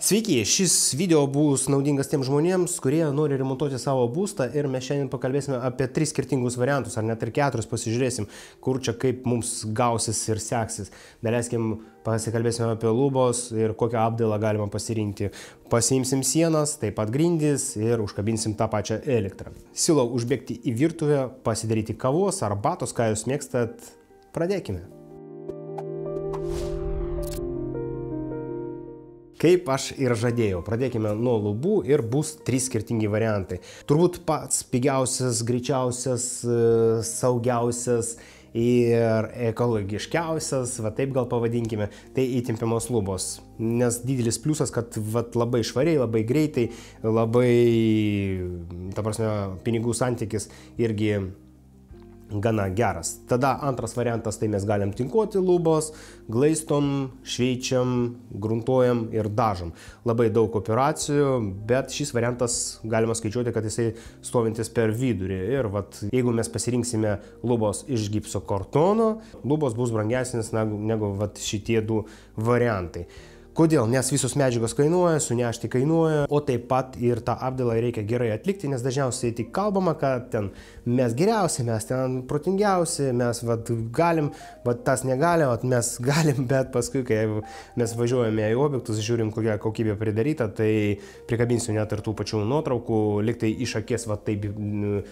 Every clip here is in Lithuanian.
Sveiki, šis video bus naudingas tiems žmonėms, kurie nori remontuoti savo būstą ir mes šiandien pakalbėsime apie 3 skirtingus variantus, ar net ir 4 pasižiūrėsim, kur čia kaip mums gausis ir seksis. Daleiskim, pasikalbėsime apie lubos ir kokią apdailą galima pasirinkti. Pasiimsim sienas, taip pat grindis ir užkabinsim tą pačią elektrą. Siūlau užbėgti į virtuvę, pasidaryti kavos, arbatos, ką jūs mėgstat. Pradėkime. Kaip aš ir žadėjau, pradėkime nuo lubų ir bus 3 skirtingi variantai. Turbūt pats pigiausias, greičiausias, saugiausias ir ekologiškiausias, va taip gal pavadinkime, tai įtempiamos lubos. Nes didelis pliusas, kad labai švariai, labai greitai, labai, ta prasme, pinigų santykis irgi gana geras. Tada antras variantas, tai mes galim tinkuoti lubos, glaistom, šveičiam, gruntuojam ir dažom. Labai daug operacijų, bet šis variantas galima skaičiuoti, kad jisai stovintis per vidurį. Ir jeigu mes pasirinksime lubos iš gipso kartono, lubos bus brangesnis negu šitie 2 variantai. Kodėl? Nes visos medžiagos kainuoja, sunešti kainuoja, o taip pat ir tą apdailą reikia gerai atlikti, nes dažniausiai tik kalbama, kad ten mes geriausi, mes ten protingiausi, mes galim, tas negali, mes galim, bet paskui, kai mes važiuojame į objektus, žiūrim, kokia kokybė pridaryta, tai prikabinsiu net ir tų pačių nuotraukų, liktai iš akės taip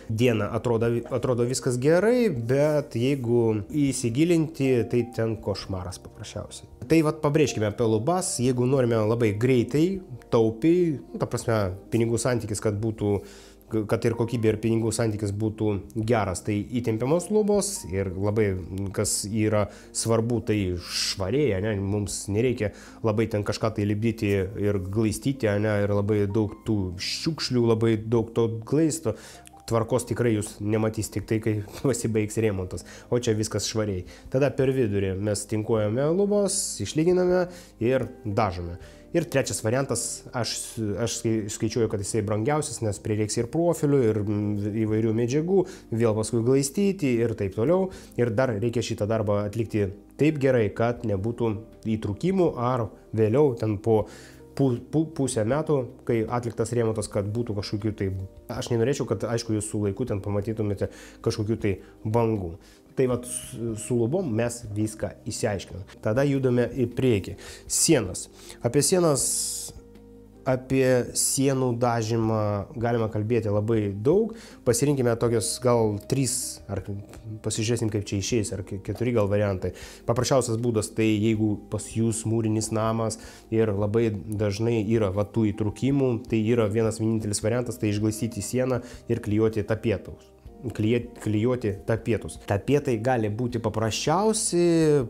dieną atrodo viskas gerai, bet jeigu įsigilinti, tai ten košmaras paprasčiausiai. Tai pabrėžkime apie lubas, jeigu norime labai greitai, taupiai, ta prasme, pinigų santykis, kad ir kokybė ir pinigų santykis būtų geras, tai įtempiamos lubos ir labai, kas yra svarbu, tai švarėja, ne? Mums nereikia labai ten kažką tai lipdyti ir glaistyti, ne? Ir labai daug tų šiukšlių, labai daug to glaisto. Tvarkos tikrai jūs nematys tik tai, kai pasibaigs remontas, o čia viskas švariai. Tada per vidurį mes tinkuojame lubos, išlyginame ir dažome. Ir trečias variantas, aš skaičiuoju, kad jisai brangiausias, nes prireiks ir profilių, ir įvairių medžiagų, vėl paskui glaistyti ir taip toliau. Ir dar reikia šitą darbą atlikti taip gerai, kad nebūtų įtrūkimų ar vėliau ten po pusę metų, kai atliktas remontas, kad būtų kažkokių tai... Aš nenorėčiau, kad, aišku, jūs su laiku ten pamatytumėte kažkokių tai bangų. Tai su lubom mes viską išsiaiškinam. Tada judame į priekį. Sienas. Apie sienų dažymą galima kalbėti labai daug. Pasirinkime tokios gal 3, ar pasižiūrėsim, kaip čia išeis, ar 4 gal variantai. Paprasčiausias būdas, tai jeigu pas jūs mūrinis namas ir labai dažnai yra tų įtrūkimų, tai yra vienintelis variantas, tai išglaistyti sieną ir klijuoti tapetus. Tapetai gali būti paprasčiausi,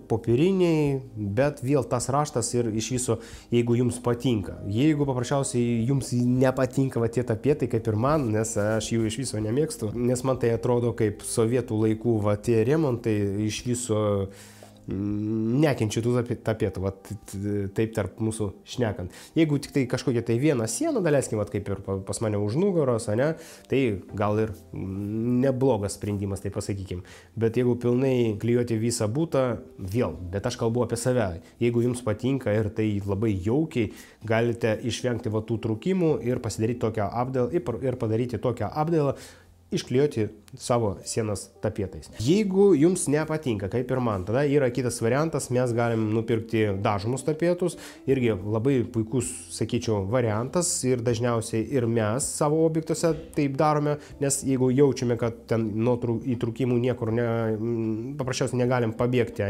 popieriniai, bet vėl tas raštas ir iš viso, jeigu jums patinka. Jeigu paprasčiausiai jums nepatinka tie tapetai, kaip ir man, nes aš jų iš viso nemėgstu, nes man tai atrodo kaip sovietų laikų tie remontai, iš viso nekenčiu tų tapetų, taip tarp mūsų šnekant. Jeigu tik tai kažkokia tai viena siena, daleiskim, kaip ir pas mane už nugaros, tai gal ir neblogas sprendimas, tai pasakykim. Bet jeigu pilnai klijuoti visą butą, vėl, bet aš kalbu apie save. Jeigu jums patinka ir tai labai jaukiai, galite išvengti tų trūkimų ir pasidaryti tokią apdailą ir padaryti tokią apdailą, išklijuoti savo sienas tapetais. Jeigu jums nepatinka, kaip ir man, tada yra kitas variantas, mes galim nupirkti dažomus tapetus, irgi labai puikus, sakyčiau, variantas ir dažniausiai ir mes savo objektuose taip darome, nes jeigu jaučiame, kad ten nuo įtrūkimų niekur paprasčiausiai negalim pabėgti,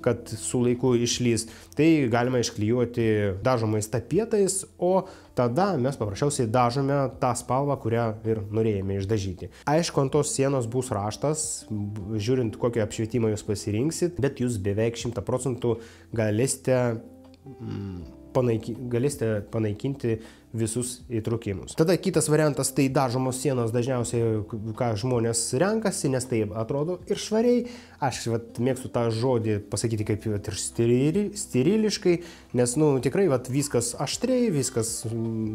kad su laiku išlys, tai galima išklijuoti dažomais tapetais, o tada mes paprasčiausiai dažome tą spalvą, kurią ir norėjome išdažyti. Aišku, ant tos sienos bus raštas, žiūrint, kokį apšvietimą jūs pasirinksit, bet jūs beveik 100% galėsite panaikinti visus įtrūkimus. Tada kitas variantas, tai dažomos sienos dažniausiai, ką žmonės renkasi, nes tai atrodo ir švariai. Aš mėgstu tą žodį pasakyti kaip ir steriliškai, nes tikrai viskas aštriai, viskas,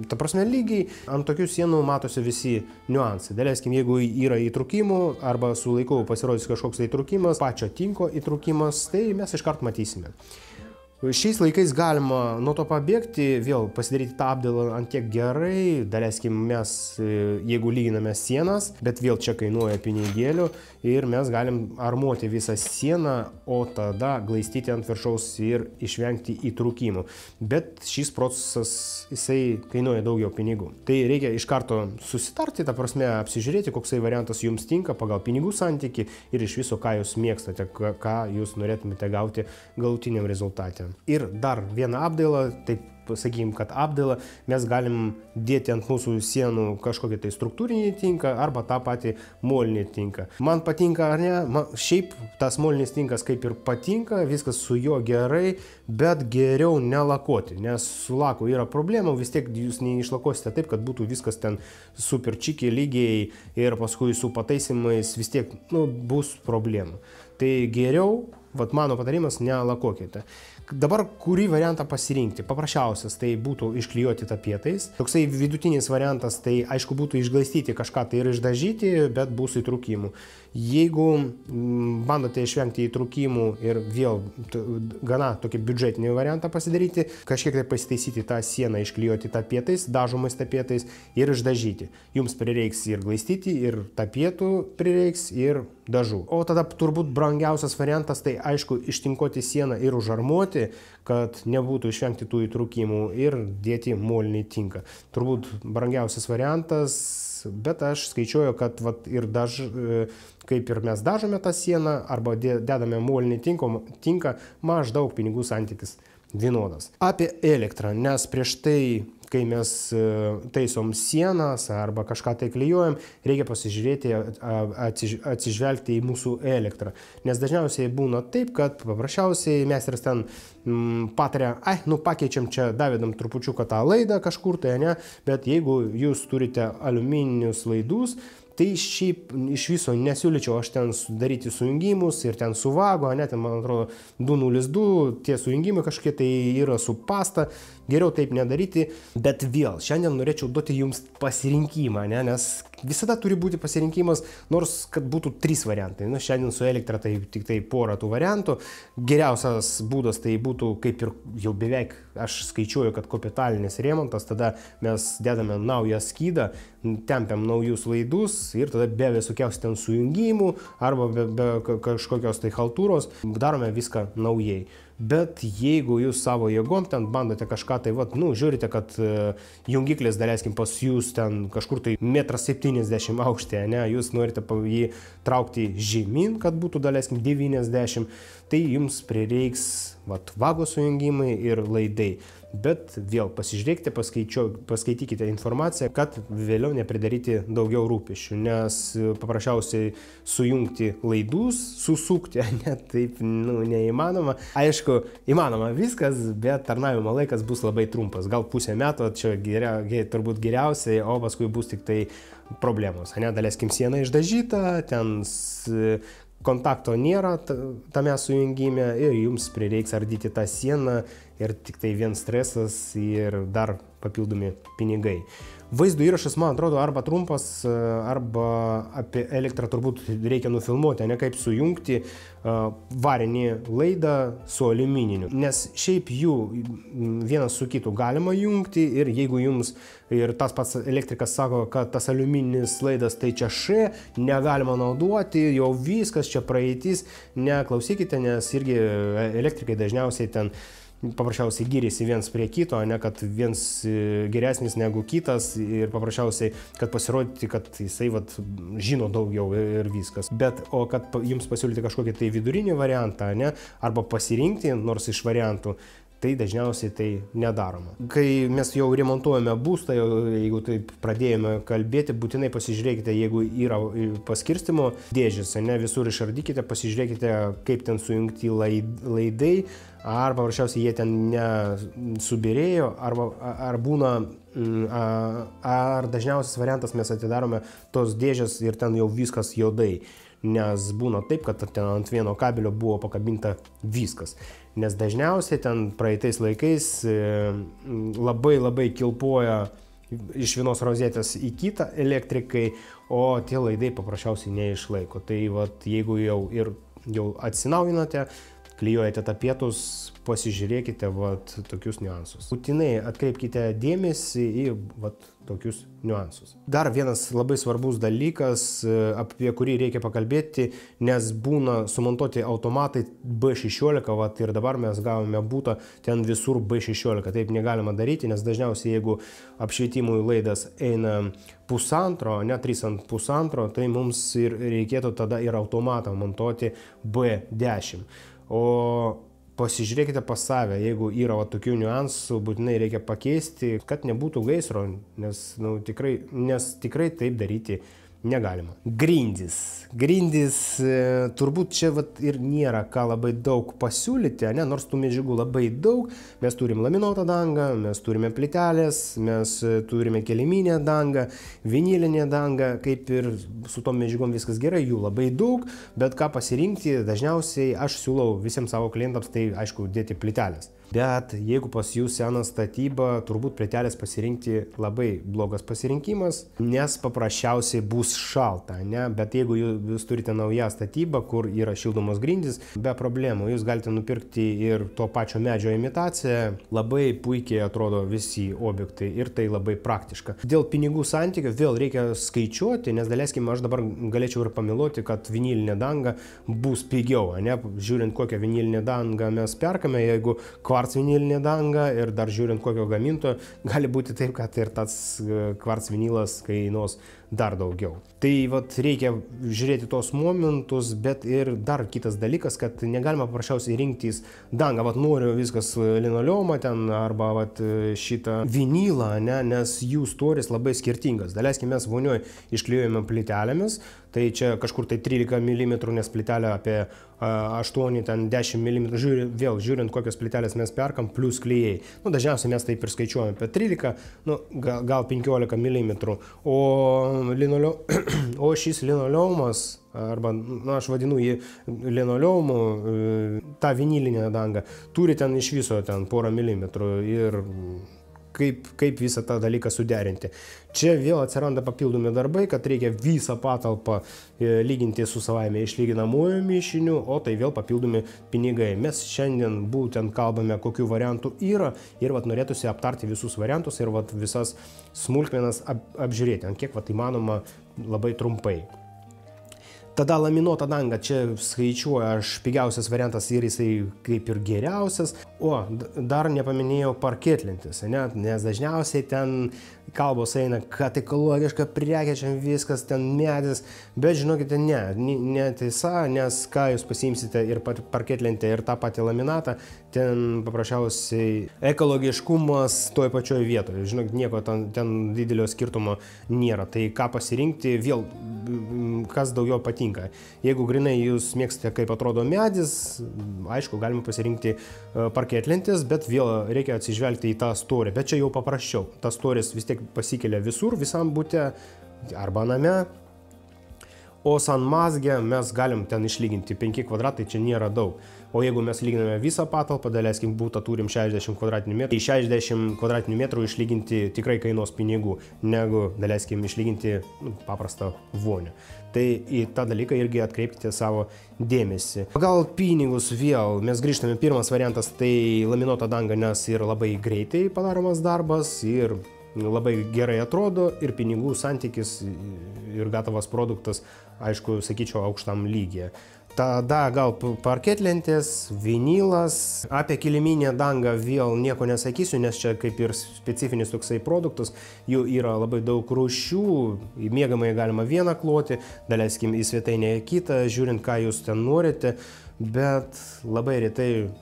ta prasme, lygiai. Ant tokių sienų matosi visi niuansai. Daleiskim, jeigu yra įtrūkimų arba su laiku pasirodys kažkoks įtrūkimas, pačio tinko įtrūkimas, tai mes iškart matysime. Šiais laikais galima nuo to pabėgti, vėl pasidaryti tą apdailą ant tiek gerai, daleiskim mes, jeigu lyginame sienas, bet vėl čia kainuoja pinigėlių ir mes galim armuoti visą sieną, o tada glaistyti ant viršaus ir išvengti įtrūkimų. Bet šis procesas, jisai kainuoja daugiau pinigų. Tai reikia iš karto susitarti, ta prasme apsižiūrėti, koksai variantas jums tinka pagal pinigų santykį ir iš viso, ką jūs mėgstate, ką jūs norėtumėte gauti galutiniam rezultate. Ir dar vieną apdailą, taip sakykim, kad apdailą mes galim dėti ant mūsų sienų kažkokį tai struktūrinį tinką arba tą patį molinį tinką. Man patinka ar ne, šiaip tas molinis tinkas kaip ir patinka, viskas su juo gerai, bet geriau nelakuoti, nes su laku yra problemų, vis tiek jūs neišlakosite taip, kad būtų viskas ten super čiki lygiai ir paskui su pataisimais vis tiek bus problemų. Tai geriau, mano patarimas, nelakuokite. Dabar kurį variantą pasirinkti? Paprasčiausias tai būtų išklijuoti tapetais. Toksai vidutinis variantas tai aišku būtų išglaistyti kažką tai ir išdažyti, bet bus įtrūkimų. Jeigu bandote išvengti įtrūkimų ir vėl gana tokį biudžetinį variantą pasidaryti, kažkiek tai pasitaisyti tą sieną, išklijuoti tapetais, dažomais tapetais ir išdažyti. Jums prireiks ir glaistyti, ir tapetų prireiks, ir dažų. O tada turbūt brangiausias variantas tai aišku ištinkuoti sieną ir užarmuoti, kad nebūtų išvengti tų įtrūkimų ir dėti molinį tinką. Turbūt brangiausias variantas, bet aš skaičiuoju, kad ir kaip ir mes dažome tą sieną arba dedame molinį tinką, maždaug pinigų santykis vienodas. Apie elektrą, nes prieš tai, kai mes taisom sienas arba kažką tai klijuojam, reikia pasižiūrėti, atsižvelgti į mūsų elektrą. Nes dažniausiai būna taip, kad paprasčiausiai meisteris ten pataria, pakeičiam čia, davedam trupučiuką tą laidą kažkur tai, ne, bet jeigu jūs turite aliumininius laidus, tai šiaip iš viso nesiūlyčiau aš ten daryti sujungimus ir ten su vago, ne, ten man atrodo 202, tie sujungimai kažkiek tai yra su pasta, geriau taip nedaryti, bet vėl, šiandien norėčiau duoti jums pasirinkimą, ne, nes visada turi būti pasirinkimas, nors kad būtų 3 variantai. Šiandien su elektra tai tik tai porą tų variantų. Geriausias būdas tai būtų kaip ir jau beveik, aš skaičiuoju, kad kapitalinis remontas, tada mes dedame naują skydą, tempiam naujus laidus ir tada be visokiausių ten sujungimų arba be kažkokios tai haltūros darome viską naujai. Bet jeigu jūs savo jėgom ten bandote kažką tai, žiūrite, kad jungiklis, daleiskim, pas jūs ten kažkur tai 1,70 m aukštė, ne, jūs norite jį traukti žemyn, kad būtų, daleiskim, 90, tai jums prireiks vago sujungimai ir laidai. Bet vėl pasižiūrėkite, paskaitykite informaciją, kad vėliau nepridaryti daugiau rūpesčių, nes paprasčiausiai sujungti laidus, susukti, net taip neįmanoma. Aišku, įmanoma viskas, bet tarnavimo laikas bus labai trumpas, gal pusę metų, čia turbūt geriausiai, o paskui bus tik tai problemos. Daleiskim, siena išdažyta, ten kontakto nėra tame sujungime ir jums prireiks ardyti tą sieną ir tik tai vien stresas ir dar papildomi pinigai. Vaizdo įrašas, man atrodo, arba trumpas, arba apie elektrą turbūt reikia nufilmuoti, ne kaip sujungti varinį laidą su aliumininiu. Nes šiaip jų vienas su kitu galima jungti ir jeigu jums ir tas pats elektrikas sako, kad tas aliumininis laidas tai čia negalima naudoti, jau viskas čia praeitis, neklausykite, nes irgi elektrikai dažniausiai ten paprasčiausiai giriasi viens prie kito, ne kad viens geresnis negu kitas ir paprasčiausiai, kad pasirodyti, kad jisai žino daugiau ir viskas. Bet, o kad jums pasiūlyti kažkokį tai vidurinį variantą, ne, arba pasirinkti nors iš variantų, tai dažniausiai tai nedaroma. Kai mes jau remontuojame būstą, jeigu taip pradėjome kalbėti, būtinai pasižiūrėkite, jeigu yra paskirstimo dėžės, ne, visur išardykite, pasižiūrėkite, kaip ten sujungti laidai, ar paprasčiausiai jie ten nesubirėjo, ar būna, ar dažniausias variantas mes atidarome tos dėžės ir ten jau viskas juodai. Nes būna taip, kad ten ant vieno kabelio buvo pakabinta viskas. Nes dažniausiai ten praeitais laikais labai kilpoja iš vienos rozetės į kitą elektrikai, o tie laidai paprasčiausiai neišlaiko. Tai jeigu jau atsinaujinate, klijuojate tapetus, pasižiūrėkite vat tokius niuansus. Būtinai atkreipkite dėmesį į vat tokius niuansus. Dar vienas labai svarbus dalykas, apie kurį reikia pakalbėti, nes būna sumontuoti automatai B16, vat ir dabar mes gavome būtą ten visur B16. Taip negalima daryti, nes dažniausiai jeigu apšvietimui laidas eina 1,5, ne 3,5, tai mums ir reikėtų tada ir automatą montuoti B10. O pasižiūrėkite pas save, jeigu yra tokių niuansų, būtinai reikia pakeisti, kad nebūtų gaisro, nes tikrai taip daryti negalima. Grindys. Turbūt čia ir nėra ką labai daug pasiūlyti, ne? Nors tų medžiagų labai daug. Mes turim laminuotą dangą, mes turime plytelės, mes turime kiliminę dangą, vinilinę dangą, kaip ir su tom medžiagom viskas gerai, jų labai daug, bet ką pasirinkti, dažniausiai aš siūlau visiems savo klientams, tai aišku, dėti plytelės. Bet jeigu pas jūs sena statyba, turbūt plytelės pasirinkti labai blogas pasirinkimas, nes paprasčiausiai bus šalta, ne? Bet jeigu jūs turite naują statybą, kur yra šildomos grindys, be problemų, jūs galite nupirkti ir to pačio medžio imitaciją, labai puikiai atrodo visi objektai ir tai labai praktiška. Dėl pinigų santykio vėl reikia skaičiuoti, nes daleiskim, aš dabar galėčiau ir pamiluoti, kad vinilinė danga bus pigiau, ne? Žiūrint kokią vinilinę dangą mes perkame, jeigu kvarc vinilinė danga ir dar žiūrint kokio gamintojo, gali būti taip, kad ir tas kvarc vinilas kainuos dar daugiau. Tai reikia žiūrėti tos momentus, bet ir dar kitas dalykas, kad negalima paprasčiausiai rinktis dangą, noriu viskas linoleumą ten arba šitą vinilą, ne, nes jų storis labai skirtingas. Daleiskim, mes vonioj išklijuojame plytelėmis, tai čia kažkur tai 13 mm, nes plytelė apie 8-10 mm, žiūrint kokios plytelės mes perkam, plus klijai. Dažniausiai mes taip ir skaičiuojame apie 13, gal 15 mm, o šis linoleumas, arba aš vadinu jį linoleumu, tą vinilinę dangą, turi ten iš viso porą milimetrų ir kaip visą tą dalyką suderinti. Čia vėl atsiranda papildomi darbai, kad reikia visą patalpą lyginti su savaime išlyginamuoju mišiniu, o tai vėl papildomi pinigai. Mes šiandien būtent kalbame, kokių variantų yra ir norėtųsi aptarti visus variantus ir visas smulkmenas apžiūrėti, ant kiek įmanoma labai trumpai. Tada laminuota danga, čia skaičiuoju aš pigiausias variantas ir jisai kaip ir geriausias. O, dar nepaminėjau parketlentės, nes dažniausiai ten kalbos eina, kad ekologiška prekė, čia viskas ten medis, bet žinokite, ne tiesa, nes ką jūs pasiimsite ir parketlentę ir tą patį laminatą, ten paprasčiausiai ekologiškumas toje pačioje vietoje. Žinok, nieko ten didelio skirtumo nėra. Tai ką pasirinkti, vėl kas daugiau patinka. Jeigu grinai jūs mėgstate, kaip atrodo medis, aišku, galima pasirinkti parketlentės, bet vėl reikia atsižvelgti į tą storį. Bet čia jau paprasčiau. Tas storis vis tiek pasikelia visur, visam bute arba name. O sanmazgę mes galim ten išlyginti 5 kvadratai, čia nėra daug. O jeigu mes lyginame visą patalpą, daleiskim, būtą turim 60 kvadratinių metrų, tai 60 kvadratinių metrų išlyginti tikrai kainuos pinigų, negu, daleiskim, išlyginti paprastą vonią. Tai į tą dalyką irgi atkreipkite savo dėmesį. Pagal pinigus vėl mes grįžtame, pirmas variantas tai laminuota danga, nes ir labai greitai padaromas darbas ir labai gerai atrodo ir pinigų santykis ir gatavas produktas, aišku, sakyčiau, aukštam lygyje. Tada gal parketlentės, vinilas, apie kiliminę dangą vėl nieko nesakysiu, nes čia kaip ir specifinis toksai produktas, jų yra labai daug rūšių, į miegamąjį galima vieną kloti, daleiskim į svetainę kitą, žiūrint, ką jūs ten norite, bet labai retai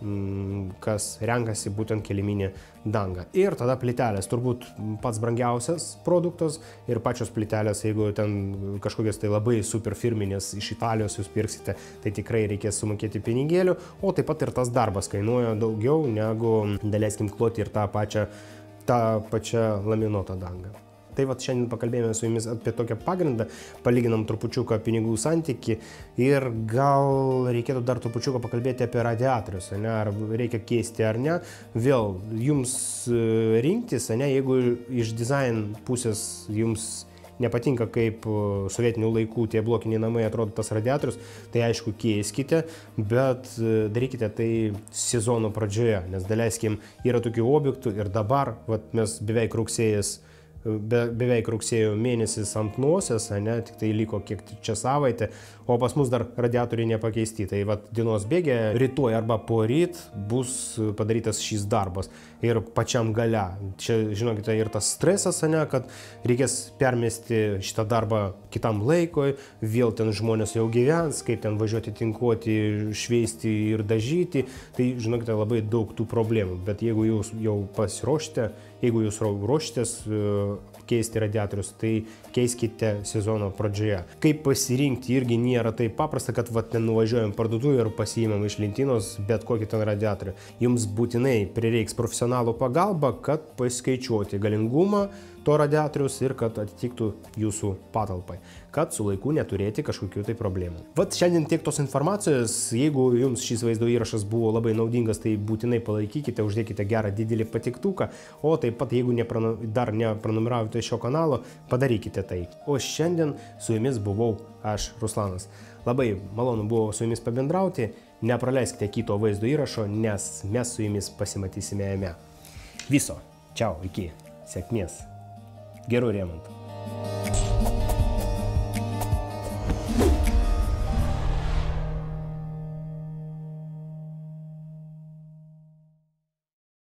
kas renkasi būtent kiliminę dangą. Ir tada plytelės, turbūt pats brangiausias produktas ir pačios plytelės, jeigu ten kažkokias tai labai super firminės iš Italijos jūs pirksite, tai tikrai reikės sumokėti pinigėlių, o taip pat ir tas darbas kainuoja daugiau negu, daleiskim, kloti ir tą pačią laminuotą dangą. Tai šiandien pakalbėjome su jumis apie tokią pagrindą, palyginam trupučiuką pinigų santykį ir gal reikėtų dar trupučiuką pakalbėti apie radiatorius, ar reikia keisti ar ne. Vėl jums rinktis, jeigu iš design pusės jums nepatinka, kaip sovietinių laikų tie blokiniai namai atrodo tas radiatorius, tai aišku keiskite, bet darykite tai sezono pradžioje, nes daleiskim yra tokių objektų ir dabar, vat, mes beveik rugsėjo mėnesis ant nosies, ne, tik tai liko kiek čia savaitė, o pas mus dar radiatoriai nepakeisti. Tai vat, dienos bėgė rytoj arba poryt bus padarytas šis darbas. Ir pačiam gale. Čia, žinokite, ir tas stresas, ne, kad reikės permesti šitą darbą kitam laikui, vėl ten žmonės jau gyvens, kaip ten važiuoti, tinkuoti, šveisti ir dažyti. Tai, žinokite, labai daug tų problemų. Bet jeigu jūs jau pasiruošite, jeigu jūs ruošitės keisti radiatorius, tai keiskite sezono pradžioje. Kaip pasirinkti irgi nėra taip paprasta, kad va, ten nuvažiuojam parduotuvę ir pasiimam iš lentynos bet kokį ten radiatorių. Jums būtinai prireiks profesionalų pagalba, kad paskaičiuoti galingumą to radiatorius ir kad atitiktų jūsų patalpai, kad su laiku neturėti kažkokių tai problemų. Vat šiandien tiek tos informacijos. Jeigu jums šis vaizdo įrašas buvo labai naudingas, tai būtinai palaikykite, uždėkite gerą didelį patiktuką, o taip pat jeigu dar neprenumeravote šio kanalo, padarykite tai. O šiandien su jumis buvau aš, Ruslanas. Labai malonu buvo su jumis pabendrauti, nepraleiskite kito vaizdo įrašo, nes mes su jumis pasimatysime jame. Viso, čiau, iki, sėkmės, gerų remontų.